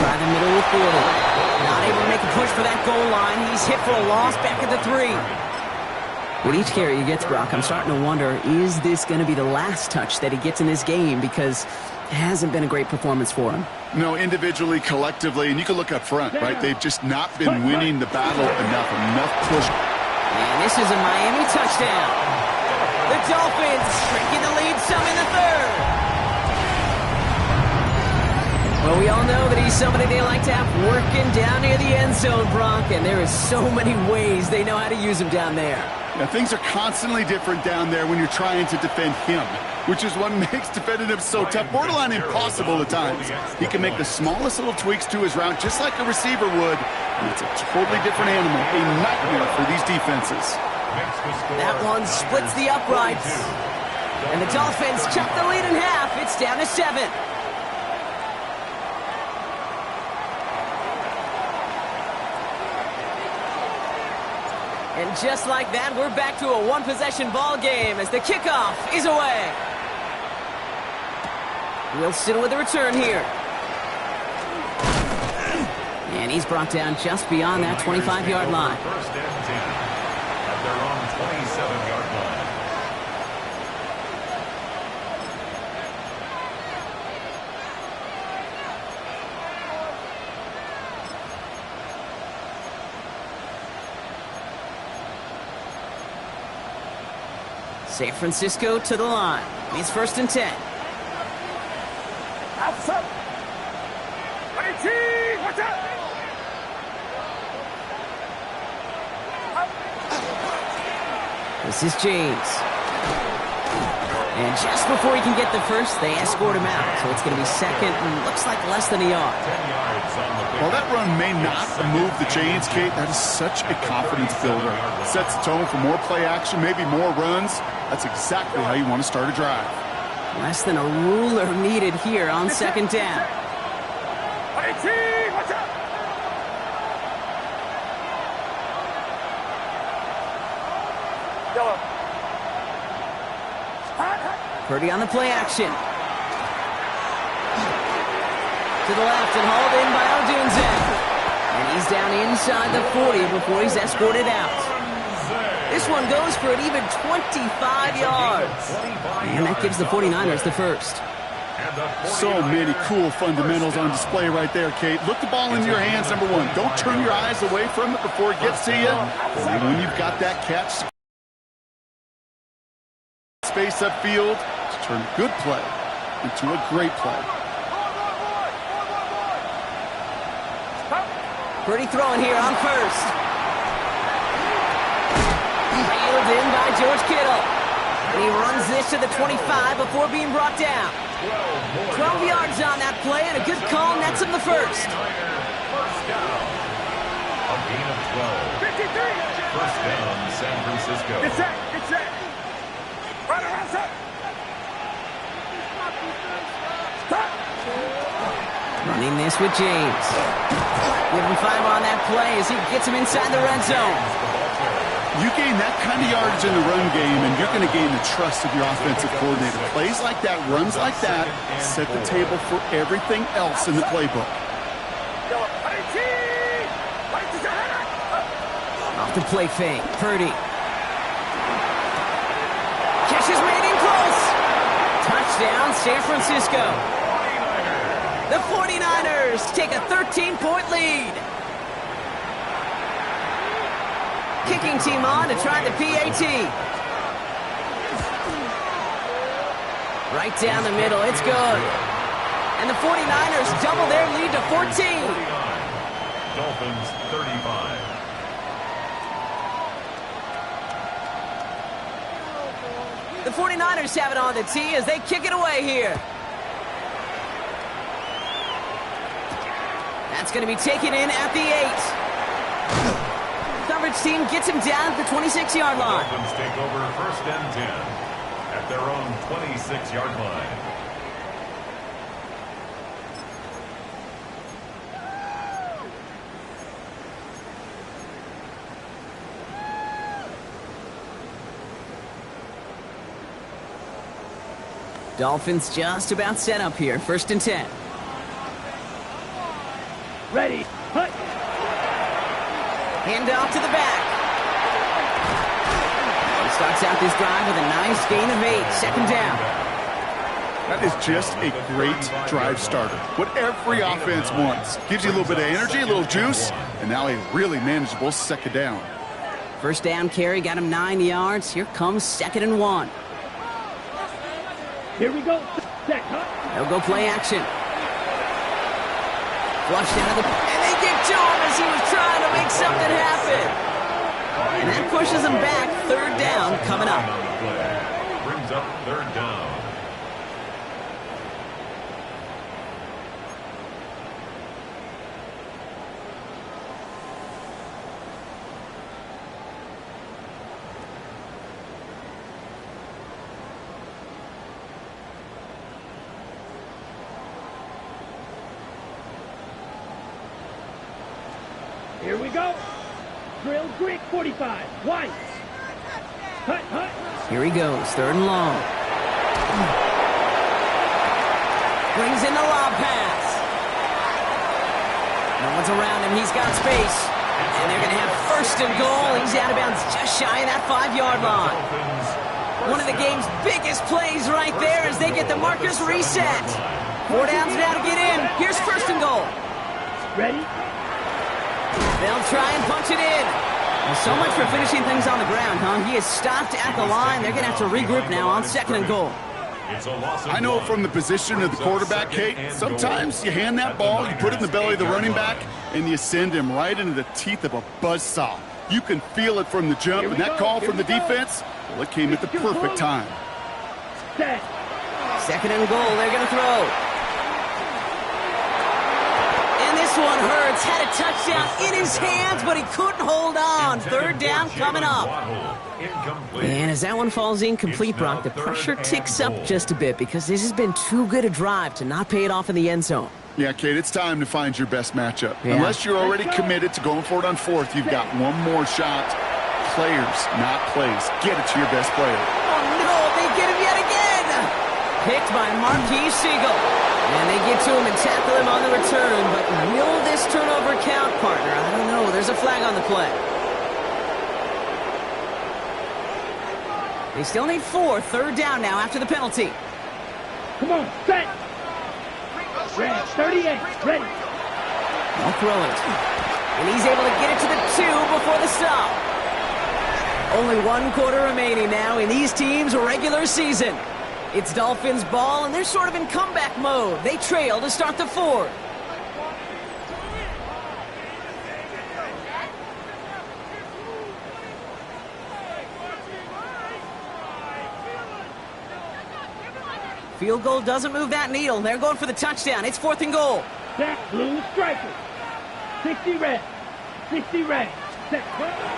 try the middle with 40. Not able to make a push for that goal line. He's hit for a loss back at the 3. With each carry he gets, Brock, I'm starting to wonder, is this going to be the last touch that he gets in this game? Because it hasn't been a great performance for him. No, individually, collectively, and you can look up front, right? They've just not been winning the battle enough push. And this is a Miami touchdown. The Dolphins shrinking the lead some in the 3rd. Well, we all know that he's somebody they like to have working down near the end zone, Brock, and there is so many ways they know how to use him down there. Yeah, things are constantly different down there when you're trying to defend him, which is what makes defending him so tough, borderline impossible at times. He can make the smallest little tweaks to his route, just like a receiver would, and it's a totally different animal, a nightmare for these defenses. That one splits the uprights, and the Dolphins cut the lead in half. It's down to 7. And just like that, we're back to a one-possession ball game as the kickoff is away. Wilson with the return here. And he's brought down just beyond that 25-yard line. First and 10 at their own 27-yard line. San Francisco to the line. He's first and 10. Outside. Watch out. This is James. And just before he can get the first, they escort him out. So it's going to be second and looks like less than a yard. 10 yards on the While that run may not move the chains, Kate, that is such a confidence builder. Sets the tone for more play action, maybe more runs. That's exactly how you want to start a drive. Less than a ruler needed here on second down. Watch out. Yellow. Purdy on the play action. To the left and hauled in by Odunze. And he's down inside the 40 before he's escorted out. This one goes for an even 25 yards. And that gives the 49ers the first. So many cool fundamentals on display right there, Kate. Look the ball into your hands, number one. Don't turn your eyes away from it before it gets to you. And when you've got that catch, space upfield, to turn good play into a great play. Purdy throwing here on first. Reeled in by George Kittle. And he runs this to the 25 before being brought down. 12 yards on that play and a good call nets him the first. First down. A gain of 12. 53. First down, San Francisco. Get set. Right around set. Stop. Running this with James. Give him 5 on that play as he gets him inside the red zone. You gain that kind of yardage in the run game, and you're going to gain the trust of your offensive coordinator. Plays like that, runs like that, set the table for everything else in the playbook. Off the play fake, Purdy. Catch is made in close. Touchdown, San Francisco. The 49ers take a 13-point lead. Kicking team on to try the PAT. Right down the middle, it's good. And the 49ers double their lead to 14. Dolphins 35. The 49ers have it on the tee as they kick it away here. That's going to be taken in at the 8. Coverage team gets him down at the 26-yard line. Dolphins take over first and 10 at their own 26-yard line. Dolphins just about set up here, first and 10. Ready. Hut. Hand off to the back. He starts out this drive with a nice gain of 8. Second down. That is just a great drive starter. What every offense wants. Gives you a little bit of energy, a little juice, and now a really manageable second down. First down carry got him 9 yards. Here comes 2nd and 1. Here we go. Set. Hut. They'll go play action. Flushed out of the... And they get to him as he was trying to make something happen. And that pushes him back. 3rd down coming up. Brings up 3rd down. Here we go. Drill Greek 45. White. Hut, hut. Here he goes. 3rd and long. Brings in the lob pass. No one's around him. He's got space. And they're going to have 1st and goal. He's out of bounds just shy of that 5-yard line. One of the game's biggest plays right there as they get the markers reset. 4 downs now to get in. Here's 1st and goal. Ready. They'll try and punch it in. Well, so much for finishing things on the ground, huh? He is stopped at the line. They're going to have to regroup now on 2nd and goal. I know from the position of the quarterback, Kate, sometimes you hand that ball, you put it in the belly of the running back, and you send him right into the teeth of a buzzsaw. You can feel it from the jump, and that call from the defense, well, it came at the perfect time. Set. 2nd and goal. They're going to throw. This one hurts. Had a touchdown in his hands, but he couldn't hold on. 3rd down coming up. And as that one falls incomplete, Brock, the pressure ticks up just a bit because this has been too good a drive to not pay it off in the end zone. Yeah, Kate, it's time to find your best matchup. Yeah. Unless you're already committed to going for it on 4th, you've got one more shot. Players, not plays. Get it to your best player. Oh, no, they get him yet again. Picked by Marquise Siegel. And they get to him and tackle him on the return. But will this turnover count, partner? I don't know. There's a flag on the play. They still need 4. 3rd down now after the penalty. Come on, set. Red, 38, ready. I'll throw it. And he's able to get it to the 2 before the stop. Only 1 quarter remaining now in these teams' regular season. It's Dolphins ball, and they're sort of in comeback mode. They trail to start the 4th. Field goal doesn't move that needle. They're going for the touchdown. It's 4th and goal. Set, blue striker. 60 red. 60 red. Set.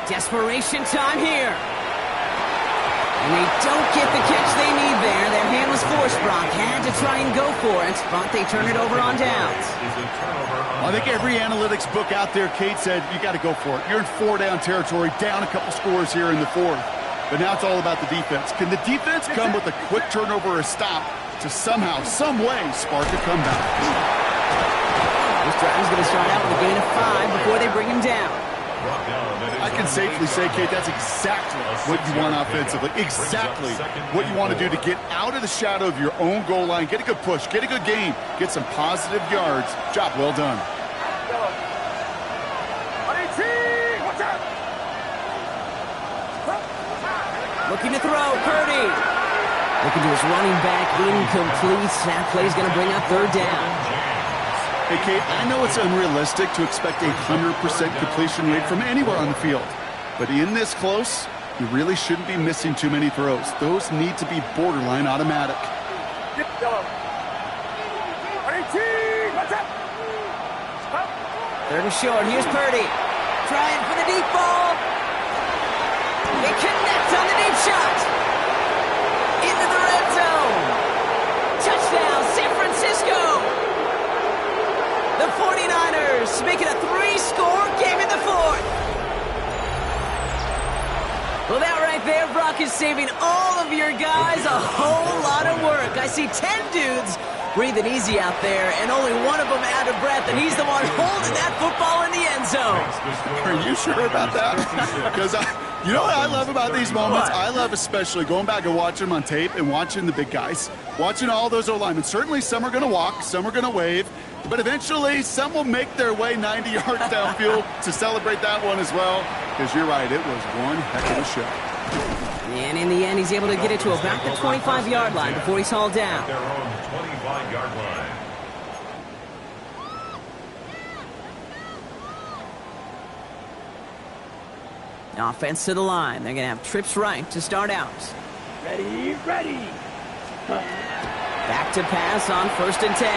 Desperation time here. And they don't get the catch they need there. Their hand was forced, Brock. Had to try and go for it, but they turn it over on downs. I think every analytics book out there, Kate, said you got to go for it. You're in 4-down territory, down a couple scores here in the 4th. But now it's all about the defense. Can the defense come with a quick turnover or a stop to somehow, some way, spark a comeback? This drive is going to start out with a gain of 5 before they bring him down. I can safely say, Kate, that's exactly what you want offensively. Exactly what you want to do to get out of the shadow of your own goal line, get a good push, get a good gain, get some positive yards. Job well done. Looking to throw, Purdy. Looking to his running back, incomplete. That play's going to bring up 3rd down. Hey, Kate, I know it's unrealistic to expect a 100% completion rate from anywhere on the field. But in this close, you really shouldn't be missing too many throws. Those need to be borderline automatic. 3rd and short. Here's Purdy. Trying for the deep ball. They connect on the deep shot. Into the red zone. Touchdown, San Francisco. The 49ers make it a 3-score game in the 4th. Well, that right there, Brock, is saving all of your guys a whole lot of work. I see 10 dudes breathing easy out there, and only one of them out of breath, and he's the one holding that football in the end zone. Are you sure about that? Because you know what I love about these moments? I love especially going back and watching them on tape and watching the big guys, watching all those O-linemen. Certainly some are going to walk, some are going to wave, but eventually some will make their way 90 yards downfield to celebrate that one as well. Because you're right, it was one heck of a show. And in the end, he's able to get it to about the 25-yard line before he's hauled down. Their own 25-yard line. Offense to the line. They're going to have trips right to start out. Ready, ready. Back to pass on 1st and 10.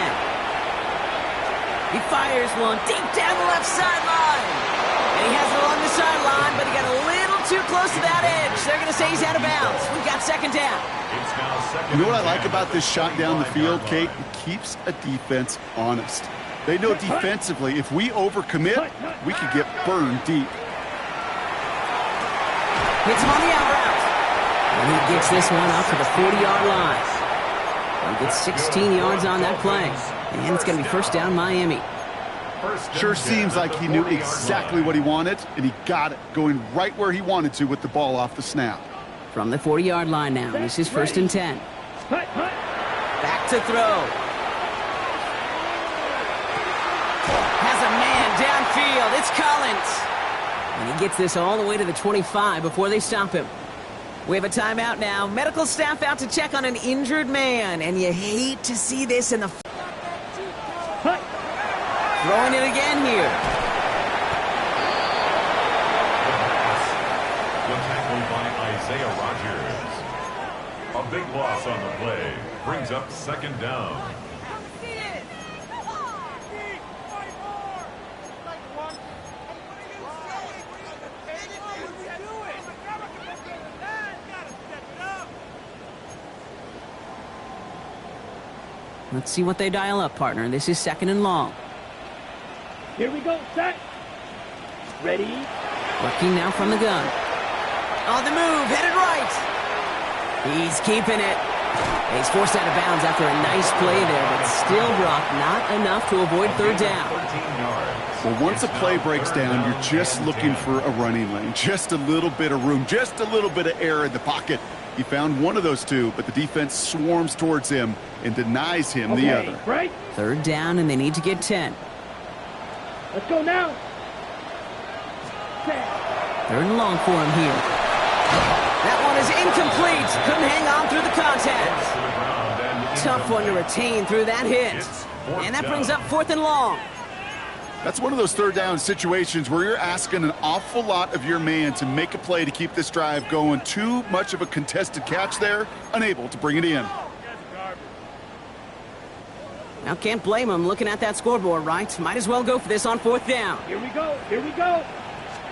He fires one deep down the left sideline. And he has it along the sideline, but he got a little too close to that edge. They're going to say he's out of bounds. We've got 2nd down. It's now 2nd. You know what I like about this shot down the field, Kate? It keeps a defense honest. They know defensively, if we overcommit, we could get burned deep. Hits him on the out route. And he gets this one up to the 40-yard line. He gets 16 yards on that play. And it's going to be 1st down Miami. Sure seems like he knew exactly what he wanted, and he got it, going right where he wanted to with the ball off the snap. From the 40-yard line now, this is 1st and 10. Back to throw. Has a man downfield. It's Collins. And he gets this all the way to the 25 before they stop him. We have a timeout now. Medical staff out to check on an injured man. And you hate to see this in the... Throwing it again here. The tackle by Isaiah Rodgers. A big loss on the play. Brings up 2nd down. Let's see what they dial up, partner. This is 2nd and long. Here we go, set. Ready. Working now from the gun. On the move, headed right. He's keeping it. He's forced out of bounds after a nice play there, but still, Brock, not enough to avoid 3rd down. Well, once a play breaks down, you're just looking for a running lane. Just a little bit of room, just a little bit of air in the pocket. He found one of those two, but the defense swarms towards him and denies him the other. Right. 3rd down, and they need to get 10. Let's go now. 3rd and long for him here. That one is incomplete. Couldn't hang on through the contact. Tough one to retain through that hit. And that brings up 4th and long. That's one of those 3rd down situations where you're asking an awful lot of your man to make a play to keep this drive going. Too much of a contested catch there, unable to bring it in. Now, can't blame him looking at that scoreboard, right? Might as well go for this on 4th down. Here we go. Here we go.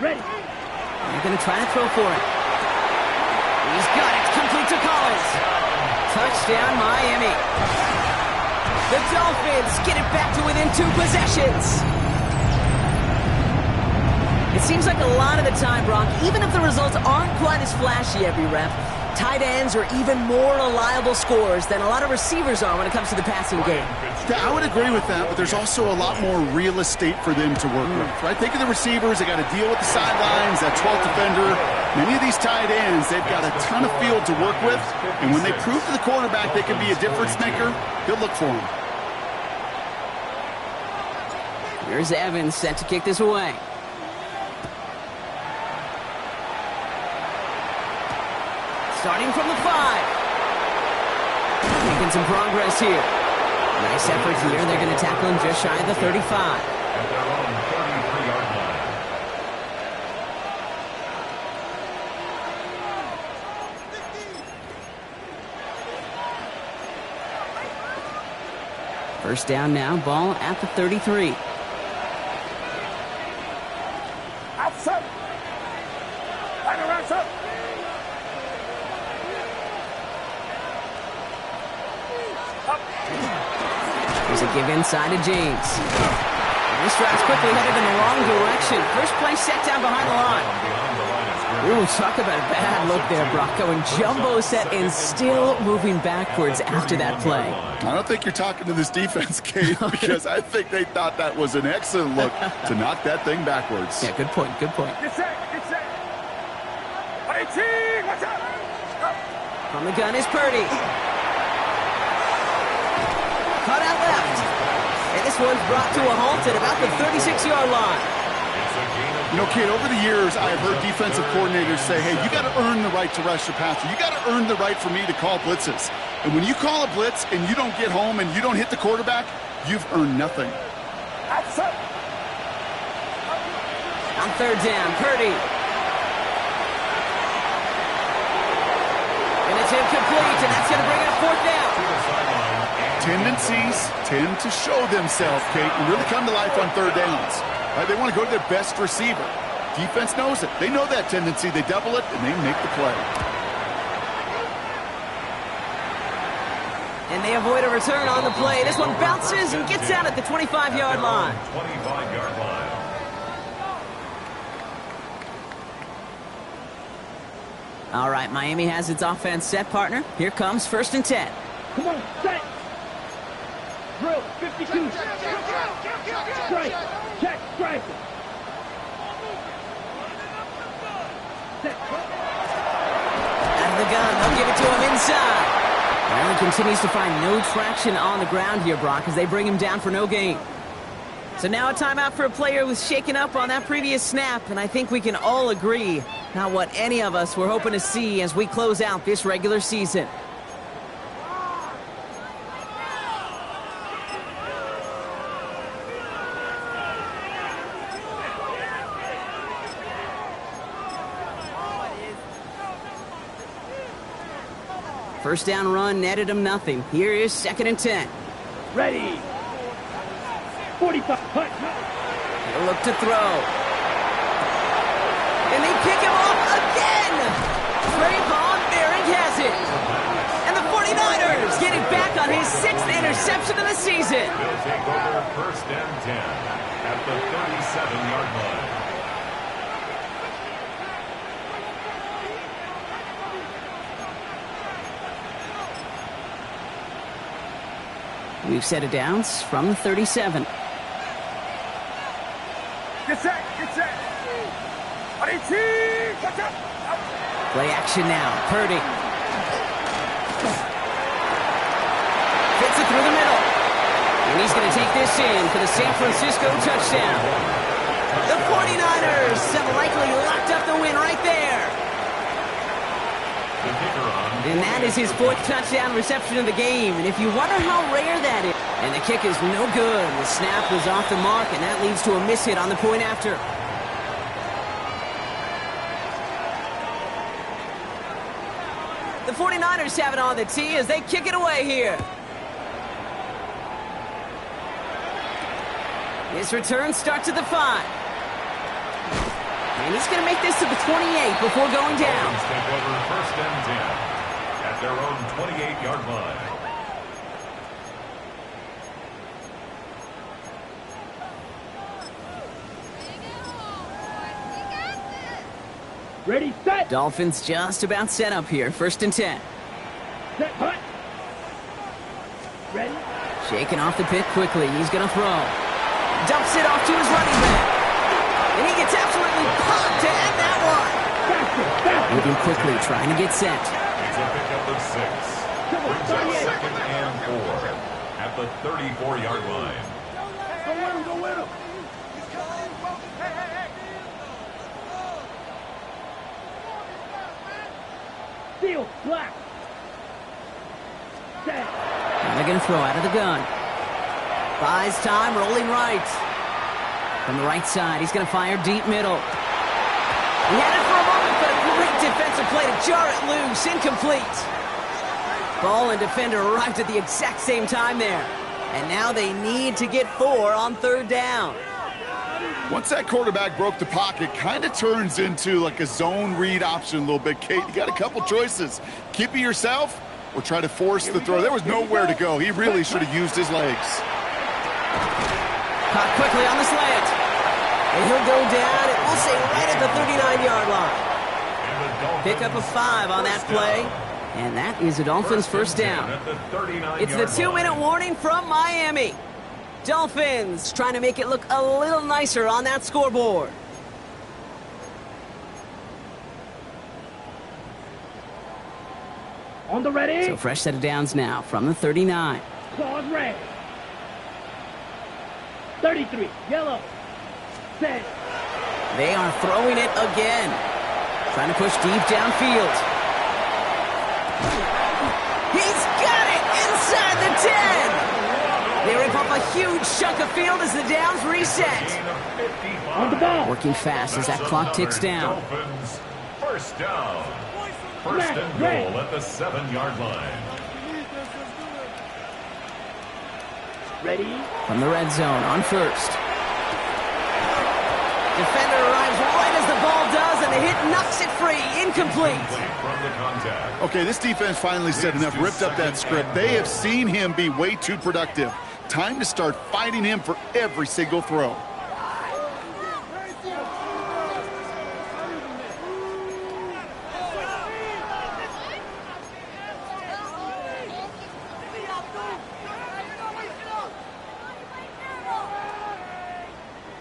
Ready. They're going to try to throw for it. He's got it. Complete to Collins. Touchdown, Miami. The Dolphins get it back to within 2 possessions. It seems like a lot of the time, Brock, even if the results aren't quite as flashy every rep, tight ends are even more reliable scorers than a lot of receivers are when it comes to the passing game. Yeah, I would agree with that, but there's also a lot more real estate for them to work with. Right? Think of the receivers. They got to deal with the sidelines, that 12th defender. Many of these tight ends, they've got a ton of field to work with, and when they prove to the quarterback they can be a difference maker, he'll look for them. Here's Evans set to kick this away. Starting from the 5. Making some progress here. Nice effort here. They're going to tackle him just shy of the 35. At their own 33-yard line. First down now, ball at the 33. Outside. Right around, sir. There's a give inside to James. And this drive's quickly headed in the wrong direction. First play set down behind the line. Beyond the line of Ooh, talk about a bad look there, Brock. Going jumbo set and still moving backwards after that play. I don't think you're talking to this defense, Kate, because I think they thought that was an excellent look to knock that thing backwards. Yeah, good point, good point. Get set, get set. Fighting, watch out. From the gun is Purdy. Cut out left. And this one's brought to a halt at about the 36-yard line. You know, Kate, over the years, I have heard defensive coordinators say, hey, you got to earn the right to rush the passer. You got to earn the right for me to call blitzes. And when you call a blitz and you don't get home and you don't hit the quarterback, you've earned nothing. On third down, Purdy. And it's incomplete, and that's going to bring up fourth down. Tendencies tend to show themselves, Kate, and really come to life on third downs. Right? They want to go to their best receiver. Defense knows it. They know that tendency. They double it, and they make the play. And they avoid a return on the play. This one bounces and gets out at the 25-yard line. 25-yard line. All right, Miami has its offense set, partner. Here comes 1st and 10. Come on, set. Drill, 52. Strike, check, strike. Set. Out of the gun, they'll give it to him inside. Well, he continues to find no traction on the ground here, Brock, as they bring him down for no gain. So now a timeout for a player who was shaken up on that previous snap, and I think we can all agree not what any of us were hoping to see as we close out this regular season. First down run netted him nothing. Here is 2nd and 10. Ready. 45. Hut. He'll look to throw. And they pick him off again. Trayvon Merrick has it. And the 49ers get it back on his 6th interception of the season. They'll take over 1st and 10 at the 37-yard line. We've set it downs from the 37. Get set, get set. Play action now. Purdy. Fits it through the middle. And he's going to take this in for the San Francisco touchdown. The 49ers have likely locked up the win right there. And that is his 4th touchdown reception of the game. And if you wonder how rare that is, and the kick is no good. The snap was off the mark, and that leads to a miss hit on the point after. The 49ers have it on the tee as they kick it away here. His return starts at the 5. And he's going to make this to the 28 before going down. Take over 1st and 10 at their own 28-yard line. Ready, set. Dolphins just about set up here. 1st and 10. Set, hut. Ready. Shaking off the pick quickly. He's going to throw. Dumps it off to his running back. And he gets absolutely popped to end that one. Faster. Moving quickly, trying to get set. It's a pickup of 6. Brings up 2nd and 4 at the 34-yard line. Go with him, go with him. Steal, black. Set. And they're going to throw out of the gun. Buys time, rolling right. From the right side, he's going to fire deep middle. He had it for a moment, but a great defensive play to jar it loose. Incomplete. Ball and defender arrived at the exact same time there. And now they need to get 4 on 3rd down. Once that quarterback broke the pocket, kind of turns into like a zone read option a little bit, Kate. You got a couple choices. Keep it yourself or try to force the throw. There was nowhere to go. He really should have used his legs. Caught quickly on the slant. And he'll go down, and we'll say right at the 39-yard line. Pick up a 5 on that play. And that is a Dolphins first down. It's the 2-minute warning from Miami. Dolphins trying to make it look a little nicer on that scoreboard. On the ready. So fresh set of downs now from the 39. Claws red. 33. Yellow. Set. They are throwing it again. Trying to push deep downfield. He's got it inside the 10. They rip up a huge chunk of field as the downs reset. On the ball. Working fast as that clock ticks down. Dolphins, first down. First and goal at the 7-yard line. Ready. From the red zone on first. Defender arrives right as the ball does, and the hit knocks it free. Incomplete. From the contact. Okay, this defense finally said enough, ripped up that script. They have seen him be way too productive. Time to start fighting him for every single throw.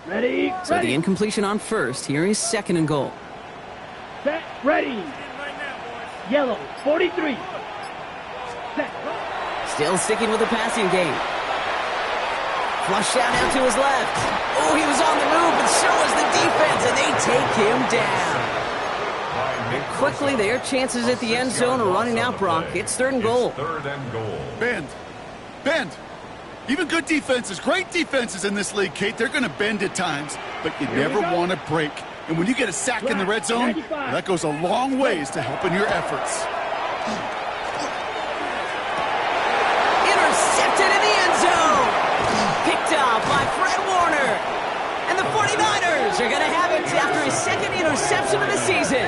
Ready. So Ready. the incompletion on first. Here is second and goal. Set. Ready. Yellow. 43. Set. Still sticking with the passing game. Flushed out now to his left. Oh, he was on the move, but so was the defense, and they take him down. And quickly, their chances at the end zone are running out, Brock. It's third and goal. Third and goal. Bend. Bend. Even good defenses, great defenses in this league, Kate, they're going to bend at times, but you never want to break. And when you get a sack in the red zone, that goes a long ways to helping your efforts. Intercepted in the end zone. Picked up by Fred Warner. And the 49ers are going to have it after his second interception of the season.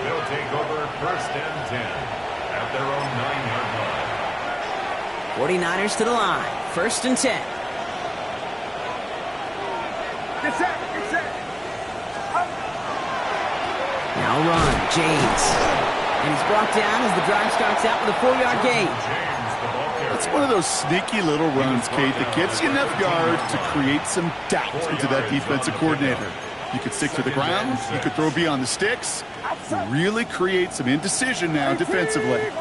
They'll take over first and 10 at their own 9-yard line. 49ers to the line. First and 10. Get set. Get set. Now run, James. And he's brought down as the drive starts out with a 4-yard gain. James, the ball carrier. It's one of those sneaky little runs, Kate, that gets you enough yards to create some doubt into that defensive coordinator. You could stick to the ground, you could throw beyond the sticks, really create some indecision now defensively.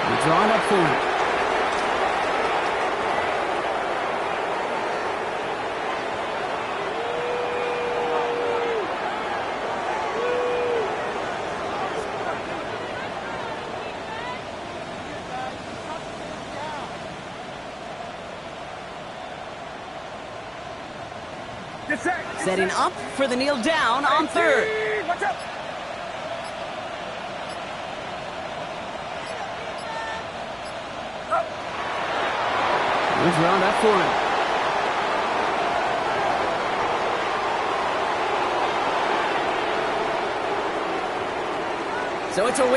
We're drawing up for it. Setting up for the kneel down on third. Watch out. We're drawn up for it. So it's a win.